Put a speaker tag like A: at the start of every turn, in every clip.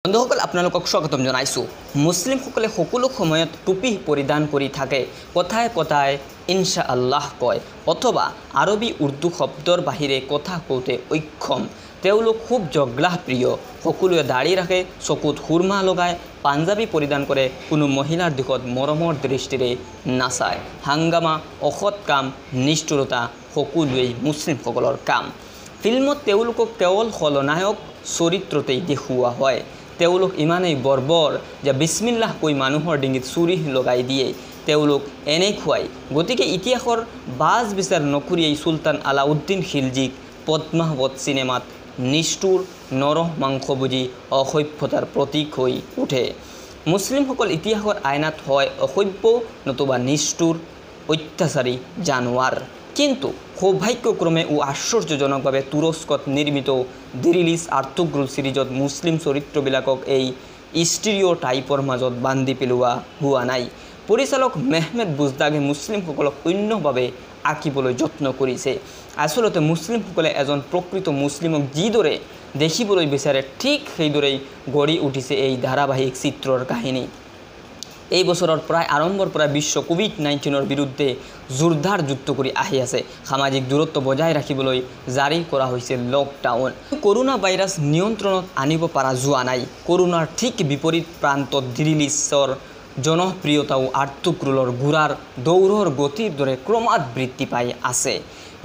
A: বন্ধুসকল আপোনালোকক স্বাগতম জনাইছো। মুছলিমসকলে সকলো সময়ত টুপি পৰিধান কৰি থাকে, কথাই কথাই ইনশাআল্লাহ কয় অথবা আৰবী উৰ্দু শব্দৰ বাহিৰে কথা কওঁতে অক্ষম। তেওঁলোক খুব জগলাহপ্ৰিয়, সকলোৱে দাড়ি ৰাখে, চকুত সুৰমা লগায়, পাঞ্জাবী পৰিধান কৰে, কোনো মহিলাৰ দিশত মৰমৰ দৃষ্টিৰে নাচায়। হাংগামা, অসৎ কাম, নিষ্ঠুৰতা সকলোৱেই মুছলিমসকলৰ কাম। ফিল্মত তেওঁলোকক কেৱল খলনায়ক চৰিত্ৰতেই দেখুওৱা হয়। তেওঁলোক ইমানেই বৰ্বৰ যে বিছমিল্লাহ কৈ মানুহৰ ডিঙিত চুৰি লগাই দিয়ে। তেওঁলোক এনেকুৱাই, গতিকে ইতিহাসৰ বাজ বিচাৰ নকৰিয়েই চুলতান আলাউদ্দিন খিলজীক পদ্মাৱত চিনেমাত নিষ্ঠুৰ নৰহ মাংসভোজী অসভ্যতাৰ প্ৰতীক হৈ উঠে। মুছলিমসকল ইতিহাসৰ আইনাত হয় অসভ্য নতুবা নিষ্ঠুৰ অত্যাচাৰী জানোৱাৰ। কিন্তু সৌভাগ্যক্ৰমে ও আশ্চৰ্যজনকভাৱে তুৰস্কত নিৰ্মিত দি ৰিলিজ আৰ্তুগ্ৰুল ছিৰিজত মুছলিম চৰিত্ৰবিলাকক এই ষ্টিৰিঅ' টাইপৰ মাজত বান্ধি পেলোৱা হোৱা নাই। পৰিচালক মেহমেদ বুজদাগে মুছলিমসকলক অন্যভাৱে আঁকিবলৈ যত্ন কৰিছে। আচলতে মুছলিমসকলে এজন প্ৰকৃত মুছলিমক যিদৰে দেখিবলৈ বিচাৰে ঠিক সেইদৰেই গঢ়ি উঠিছে এই ধাৰাবাহিক চিত্ৰৰ কাহিনী। এই বছৰৰ প্ৰায় আৰম্ভৰ পৰা বিশ্ব কোভিড-19ৰ বিৰুদ্ধে জোৰদাৰ যুদ্ধ কৰি আহি আছে। সামাজিক দূৰত্ব বজাই ৰাখিবলৈ জাৰি কৰা হৈছে লকডাউন। কৰোনা ভাইৰাছ নিয়ন্ত্ৰণত আনিব পৰা যোৱা নাই। কৰোনাৰ ঠিক বিপৰীত প্ৰান্তত দি ৰিলিজৰ জনপ্ৰিয়তাও আৰ্তুগ্ৰুলৰ ঘোঁৰাৰ দৌৰৰ গতিৰ দৰে ক্ৰমাৎ বৃদ্ধি পাই আছে।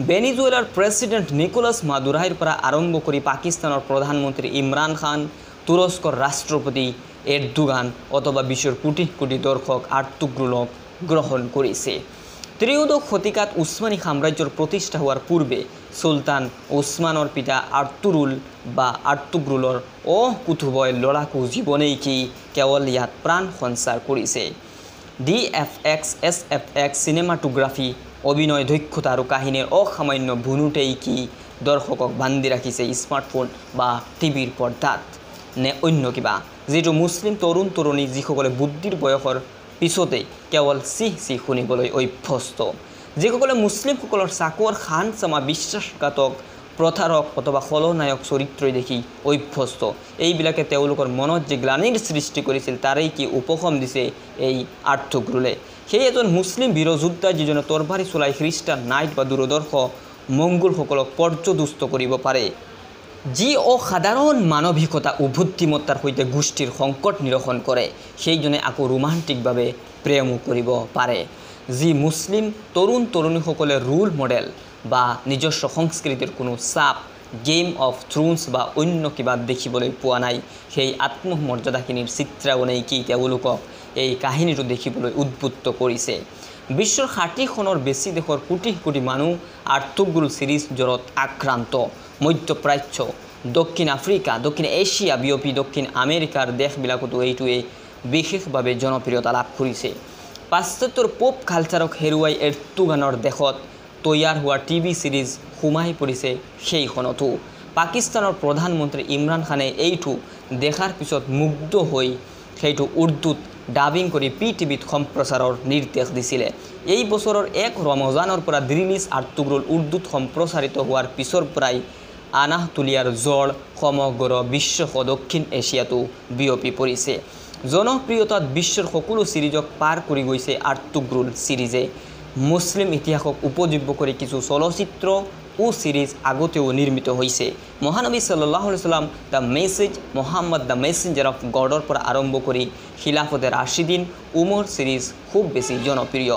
A: ভেনিজুৱেলাৰ প্ৰেছিডেণ্ট নিকোলাছ মাদুৰোৰ পৰা আৰম্ভ কৰি পাকিস্তানৰ প্ৰধানমন্ত্ৰী ইমৰান খান, তুৰস্কৰ ৰাষ্ট্ৰপতি এৰদোগান অথবা বিশ্বৰ কোটি কোটি দৰ্শক আৰ্তুগ্ৰুলক গ্ৰহণ কৰিছে। ত্ৰয়োদশ শতিকাত উছমানী সাম্ৰাজ্যৰ প্ৰতিষ্ঠা হোৱাৰ পূৰ্বে চুলতান ওছমানৰ পিতা আৰ্তুৰুল বা আৰ্তুগ্ৰুলৰ অকুথুভয় লৰাকু জীৱনেই কি কেৱল ইয়াত প্ৰাণ সঞ্চাৰ কৰিছে। DFX/SFX চিনেমাটোগ্ৰাফী, অভিনয় দক্ষতা আৰু কাহিনীৰ অসামান্য ভুনুটেই কি দৰ্শকক বান্ধি ৰাখিছে স্মাৰ্টফোন বা টিভিৰ পৰ্দাত, নে অন্য কিবা যিটো মুছলিম তৰুণ তৰুণী যিসকলে বুদ্ধিৰ বয়সৰ পিছতেই কেৱল চিহ চিহ শুনিবলৈ অভ্যস্ত, যিসকলে মুছলিমসকলৰ চাকৰ খানচামা বিশ্বাসঘাতক প্ৰতাৰক অথবা খলনায়ক চৰিত্ৰই দেখি অভ্যস্ত। এইবিলাকে তেওঁলোকৰ মনত যে গ্লানিৰ সৃষ্টি কৰিছিল তাৰেই কি উপশম দিছে এই আৰ্তুগ্ৰুলে। সেই এজন মুছলিম বীৰযোদ্ধা যিজনে তৰবাৰী চলাই খ্ৰীষ্টান নাইট বা দূৰদৰ্শ মংগোলসকলক পৰ্যদুষ্ট কৰিব পাৰে, যি অসাধাৰণ মানৱিকতা ও বুদ্ধিমত্তাৰ সৈতে গোষ্ঠীৰ সংকট নিৰসন কৰে, সেইজনে আকৌ ৰোমান্টিকভাৱে প্ৰেমো কৰিব পাৰে, যি মুছলিম তৰুণ তৰুণীসকলে ৰোল মডেল বা নিজস্ব সংস্কৃতিৰ কোনো চাপ গেম অফ থ্ৰোনছ বা অন্য কিবা দেখিবলৈ পোৱা নাই। সেই আত্মমৰ্যাদাখিনিৰ চিত্ৰায়নেই কি তেওঁলোকক এই কাহিনীটো দেখিবলৈ উদ্বুদ্ধ কৰিছে। বিশ্বৰ 60খনৰ বেছি দেশৰ কোটি কোটি মানুহ আৰ্তুগ্ৰুল ছিৰিজ জ্বৰত আক্ৰান্ত। মধ্যপ্ৰাচ্য, দক্ষিণ আফ্ৰিকা, দক্ষিণ এছিয়া বিয়পি দক্ষিণ আমেৰিকাৰ দেশবিলাকতো এইটোৱে বিশেষভাৱে জনপ্ৰিয়তা লাভ কৰিছে। পাশ্চাত্যৰ পপ কালচাৰক হেৰুৱাই এৰদোগানৰ দেশত তৈয়াৰ হোৱা টিভি ছিৰিজ সোমাই পৰিছে সেইখনতো। পাকিস্তানৰ প্ৰধানমন্ত্ৰী ইমৰান খানে এইটো দেখাৰ পিছত মুগ্ধ হৈ সেইটো উৰ্দুত ডাবিং কৰি PTVত সম্প্ৰচাৰৰ নিৰ্দেশ দিছিলে। এই বছৰৰ 1 ৰমজানৰ পৰা দি ৰিলিজ আৰ্তুগ্ৰুল উৰ্দুত সম্প্ৰচাৰিত হোৱাৰ পিছৰ পৰাই আনাহতোলিয়াৰ জ্বৰ সমগ্ৰ বিশ্বসহ দক্ষিণ এছিয়াতো বিয়পি পৰিছে। জনপ্ৰিয়তাত বিশ্বৰ সকলো ছিৰিজক পাৰ কৰি গৈছে আৰ্তুগ্ৰুল ছিৰিজে। মুছলিম ইতিহাসক উপযোগ্য কৰি কিছু চলচ্চিত্ৰ ও ছিৰিজ আগতেও নিৰ্মিত হৈছে। মহানবী সাল্লাল্লাহু আলাইহি সাল্লাম, the message, Muhammad the messenger of গডৰ পৰা আৰম্ভ কৰি খিলাফতে ৰাছিদিন, উমৰ ছিৰিজ খুব বেছি জনপ্ৰিয়।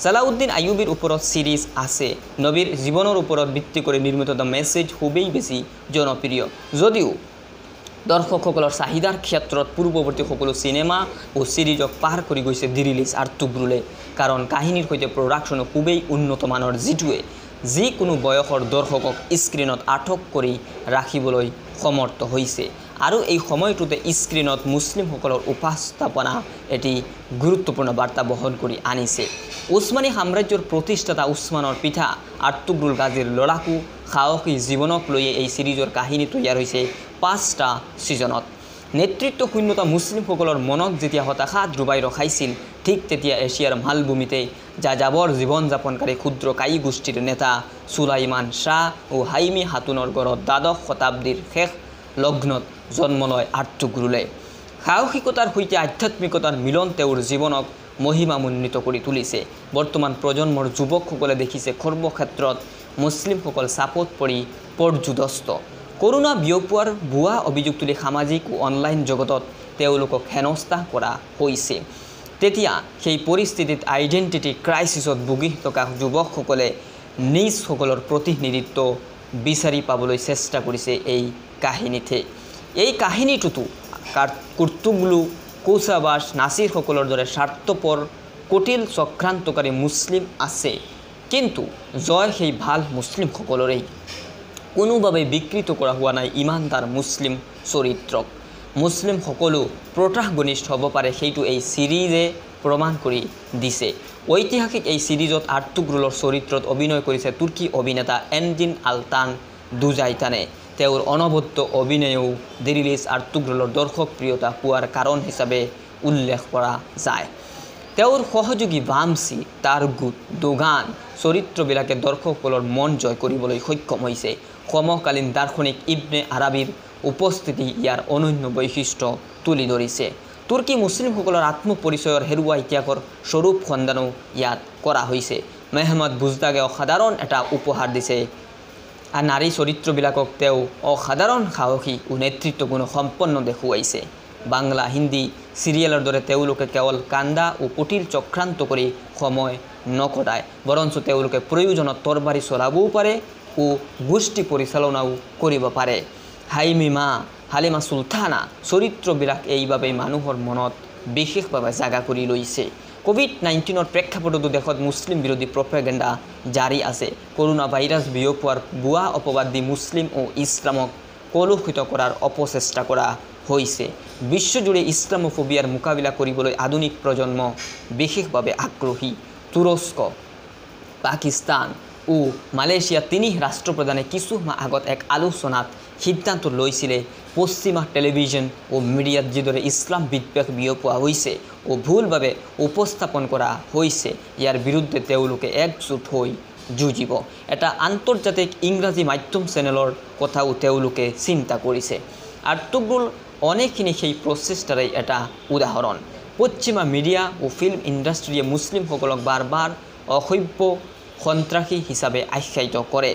A: সালাউদ্দিন আইয়ুবীৰ ওপৰত ছিৰিজ আছে। নবীৰ জীৱনৰ ওপৰত ভিত্তি কৰি নিৰ্মিত দ্য মেছেজ খুবেই বেছি জনপ্ৰিয়, যদিও দৰ্শকসকলৰ চাহিদাৰ ক্ষেত্ৰত পূৰ্বৱৰ্তী সকলো চিনেমা ও ছিৰিজক পাৰ কৰি গৈছে দি ৰিলিজ আৰ্তুগ্ৰুলে। কাৰণ কাহিনীৰ সৈতে প্ৰডাকশ্যনো খুবেই উন্নত মানৰ, যিটোৱে যিকোনো বয়সৰ দৰ্শকক স্ক্ৰীণত আটক কৰি ৰাখিবলৈ সমৰ্থ হৈছে। আৰু এই সময়টোতে স্ক্ৰীণত মুছলিমসকলৰ উপস্থাপনা এটি গুৰুত্বপূৰ্ণ বাৰ্তা বহন কৰি আনিছে। উছমানী সাম্ৰাজ্যৰ প্ৰতিষ্ঠাতা উছমানৰ পিতা আৰ্তুগ্ৰুল গাজীৰ লৰাকু সাহসী জীৱনক লৈয়ে এই ছিৰিজৰ কাহিনী তৈয়াৰ হৈছে 5টা ছিজনত। নেতৃত্ব শূন্যতা মুছলিমসকলৰ মনত যেতিয়া হতাশাত ডুবাই ৰখাইছিল, ঠিক তেতিয়া এছিয়াৰ মালভূমিতে যাযাবৰ জীৱন যাপনকাৰী ক্ষুদ্ৰ কায়ী গোষ্ঠীৰ নেতা সুলাইমান শ্বাহ ও হাইমি হাতুনৰ ঘৰত দ্বাদশ শতাব্দীৰ শেষ লগ্নত জন্ম লয় আৰ্তুগ্ৰুলে। সাহসিকতাৰ সৈতে আধ্যাত্মিকতাৰ মিলন তেওঁৰ জীৱনক মহিমামণ্ডিত কৰি তুলিছে। বৰ্তমান প্ৰজন্মৰ যুৱকসকলে দেখিছে কৰ্মক্ষেত্ৰত মুছলিমসকল চাপত পৰি পৰ্যুদস্ত। কৰোণা বিয়পোৱাৰ ভুৱা অভিযোগ তুলি সামাজিক ও অনলাইন জগতত তেওঁলোকক হেনস্থা কৰা হৈছে। তেতিয়া সেই পৰিস্থিতিত আইডেণ্টিটি ক্ৰাইচিছত ভুগি থকা যুৱকসকলে নিজসকলৰ প্ৰতিনিধিত্ব বিচাৰি পাবলৈ চেষ্টা কৰিছে এই কাহিনীতে। এই কাহিনীটোতো কুৰ্তুগলু, কৌচাবাস, নাছিৰসকলৰ দৰে স্বাৰ্থপৰ কটিল চক্ৰান্তকাৰী মুছলিম আছে, কিন্তু জয় সেই ভাল মুছলিমসকলৰেই। কোনোভাৱে বিকৃত কৰা হোৱা নাই ইমানদাৰ মুছলিম চৰিত্ৰক। মুছলিম সকলো প্ৰতাগনিষ্ট হ'ব পাৰে, সেইটো এই চিৰিজে প্ৰমাণ কৰি দিছে। ঐতিহাসিক এই চিৰিজত আৰ্তুগ্ৰুলৰ চৰিত্ৰত অভিনয় কৰিছে তুৰ্কী অভিনেতা এনজিন আলতান দুজাইতানে। তেওঁৰ অনবদ্য অভিনয়েও দিৰিলিছ আৰ্তুগ্ৰুলৰ দৰ্শকপ্ৰিয়তা পোৱাৰ কাৰণ হিচাপে উল্লেখ কৰা যায়। তেওঁৰ সহযোগী বামচি, টাৰগুট, দোগান চৰিত্ৰবিলাকে দৰ্শকসকলৰ মন জয় কৰিবলৈ সক্ষম হৈছে। সমকালীন দাৰ্শনিক ইবনে আৰাবীৰ উপস্থিতি ইয়াৰ অনন্য বৈশিষ্ট্য তুলি ধৰিছে। তুৰ্কী মুছলিমসকলৰ আত্মপৰিচয়ৰ হেৰুৱা ইতিহাসৰ স্বৰূপ সন্ধানো ইয়াত কৰা হৈছে। মেহমদ বুজদাগে অসাধাৰণ এটা উপহাৰ দিছে। নাৰী চৰিত্ৰবিলাকক তেওঁ অসাধাৰণ সাহসী ও নেতৃত্বগুণ সম্পন্ন দেখুৱাইছে। বাংলা, হিন্দী চিৰিয়েলৰ দৰে তেওঁলোকে কেৱল কান্দা ও কুটিল চক্ৰান্ত কৰি সময় নকটায়, বৰঞ্চ তেওঁলোকে প্ৰয়োজনত তৰবাৰী চলাবও পাৰে ও গোষ্ঠী পৰিচালনাও কৰিব পাৰে। হাইমিমা, হালিমা চুলতানা চৰিত্ৰবিলাক এইবাবেই মানুহৰ মনত বিশেষভাৱে জাগা কৰি লৈছে। কোভিড-19ৰ প্ৰেক্ষাপটতো দেশত মুছলিম বিৰোধী প্ৰপেগেণ্ডা জাৰি আছে। কৰোণা ভাইৰাছ বিয়পোৱাৰ ভুৱা অপবাদ দি মুছলিম ও ইছলামক কলুষিত কৰাৰ অপচেষ্টা কৰা হৈছে। বিশ্বজুৰি ইছলামোফোবিয়াৰ মোকাবিলা কৰিবলৈ আধুনিক প্ৰজন্ম বিশেষভাৱে আগ্ৰহী। তুৰস্ক, পাকিস্তান ও মালয়েছিয়া তিনি ৰাষ্ট্ৰপ্ৰধানে কিছু মাহ আগত এক আলোচনাত সিদ্ধান্ত লৈছিলে পশ্চিমা টেলিভিছন ও মিডিয়াত যিদৰে ইছলাম বিদ্বেষ বিয়পোৱা হৈছে ও ভুলভাৱে উপস্থাপন কৰা হৈছে, ইয়াৰ বিৰুদ্ধে তেওঁলোকে একজোট হৈ যুঁজিব। এটা আন্তৰ্জাতিক ইংৰাজী মাধ্যম চেনেলৰ কথাও তেওঁলোকে চিন্তা কৰিছে। আৰ্তুগ্ৰুল অনেকখিনি সেই প্ৰচেষ্টাৰে এটা উদাহৰণ। পশ্চিমা মিডিয়া ও ফিল্ম ইণ্ডাষ্ট্ৰীয়ে মুছলিমসকলক বাৰ বাৰ অসভ্য সন্ত্ৰাসী হিচাপে আখ্যায়িত কৰে।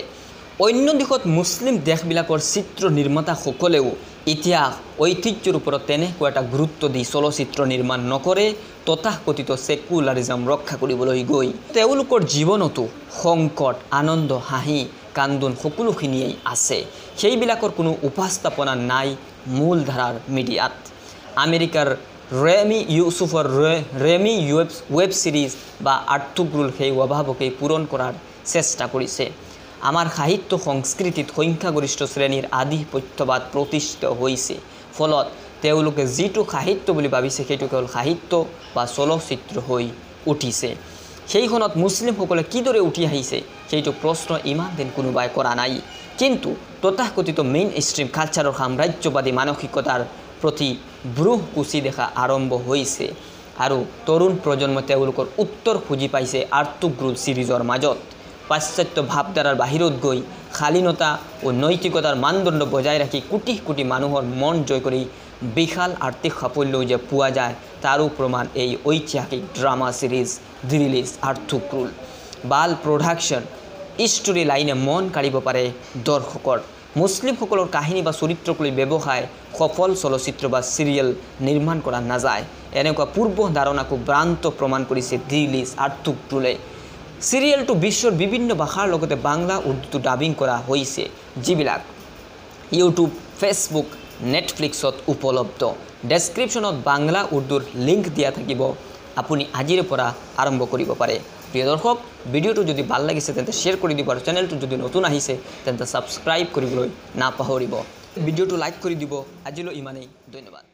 A: অন্য দিশত মুছলিম দেশবিলাকৰ চিত্ৰ নিৰ্মাতাসকলেও ইতিহাস ঐতিহ্যৰ ওপৰত তেনেকুৱা এটা গুৰুত্ব দি চলচ্চিত্ৰ নিৰ্মাণ নকৰে, তথাকথিত ছেকুলাৰিজম ৰক্ষা কৰিবলৈ গৈ। তেওঁলোকৰ জীৱনতো সংকট, আনন্দ, হাঁহি, কান্দোন সকলোখিনিয়েই আছে। সেইবিলাকৰ কোনো উপস্থাপনা নাই মূলধাৰাৰ মিডিয়াত। আমেৰিকাৰ ৰেমি ইউছুফৰ ৰেমি ৱেব ছিৰিজ বা আৰ্তুগ্ৰুল সেই অভাৱকেই পূৰণ কৰাৰ চেষ্টা কৰিছে। আমাৰ সাহিত্য সংস্কৃতিত সংখ্যাগৰিষ্ঠ শ্ৰেণীৰ আধিপত্যবাদ প্ৰতিষ্ঠিত হৈছে, ফলত তেওঁলোকে যিটো সাহিত্য বুলি ভাবিছে সেইটো কেৱল সাহিত্য বা চলচ্চিত্ৰ হৈ উঠিছে। সেইখনত মুছলিমসকলে কিদৰে উঠি আহিছে সেইটো প্ৰশ্ন ইমান দিন কোনোবাই কৰা নাই। কিন্তু তথাকথিত মেইন ষ্ট্ৰীম কালচাৰৰ সাম্ৰাজ্যবাদী মানসিকতাৰ প্ৰতি ব্ৰুহ কুচি দেখা আৰম্ভ হৈছে আৰু তৰুণ প্ৰজন্মই তেওঁলোকৰ উত্তৰ খুজি পাইছে আৰ্তুগ্ৰুল চিৰিজৰ মাজত। পাশ্চাত্য ভাৱধাৰাৰ বাহিৰত গৈ শালীনতা ও নৈতিকতাৰ মানদণ্ড বজাই ৰাখি কোটি কোটি মানুহৰ মন জয় কৰি বিশাল আৰ্থিক সাফল্যও যে পোৱা যায় তাৰো প্ৰমাণ এই ঐতিহাসিক ড্ৰামা চিৰিজ দিৰিলিছ আৰ্তুগ্ৰুল। বাল প্ৰডাকশ্যন ষ্টৰী লাইনে মন কাঢ়িব পাৰে দৰ্শকৰ। মুছলিমসকলৰ কাহিনী বা চৰিত্ৰক লৈ ব্যৱসায় সফল চলচ্চিত্ৰ বা চিৰিয়েল নিৰ্মাণ কৰা নাযায়, এনেকুৱা পূৰ্ব ধাৰণাকো ভ্ৰান্ত প্ৰমাণ কৰিছে দিৰিলিছ আৰ্তুগ্ৰুলে। চিৰিয়েলটো বিশ্বৰ বিভিন্ন ভাষাৰ লগতে বাংলা, উৰ্দুতো ডাবিং কৰা হৈছে, যিবিলাক ইউটিউব, ফেচবুক, নেটফ্লিক্সত উপলব্ধ। ডেছক্ৰিপশ্যনত বাংলা, উৰ্দুৰ লিংক দিয়া থাকিব, আপুনি আজিৰে পৰা আৰম্ভ কৰিব পাৰে। প্ৰিয় দৰ্শক, ভিডিঅ'টো যদি ভাল লাগিছে তেন্তে শ্বেয়াৰ কৰি দিব আৰু চেনেলটো যদি নতুন আহিছে তেন্তে ছাবস্ক্ৰাইব কৰিবলৈ নাপাহৰিব। ভিডিঅ'টো লাইক কৰি দিব। আজিলৈ ইমানেই, ধন্যবাদ।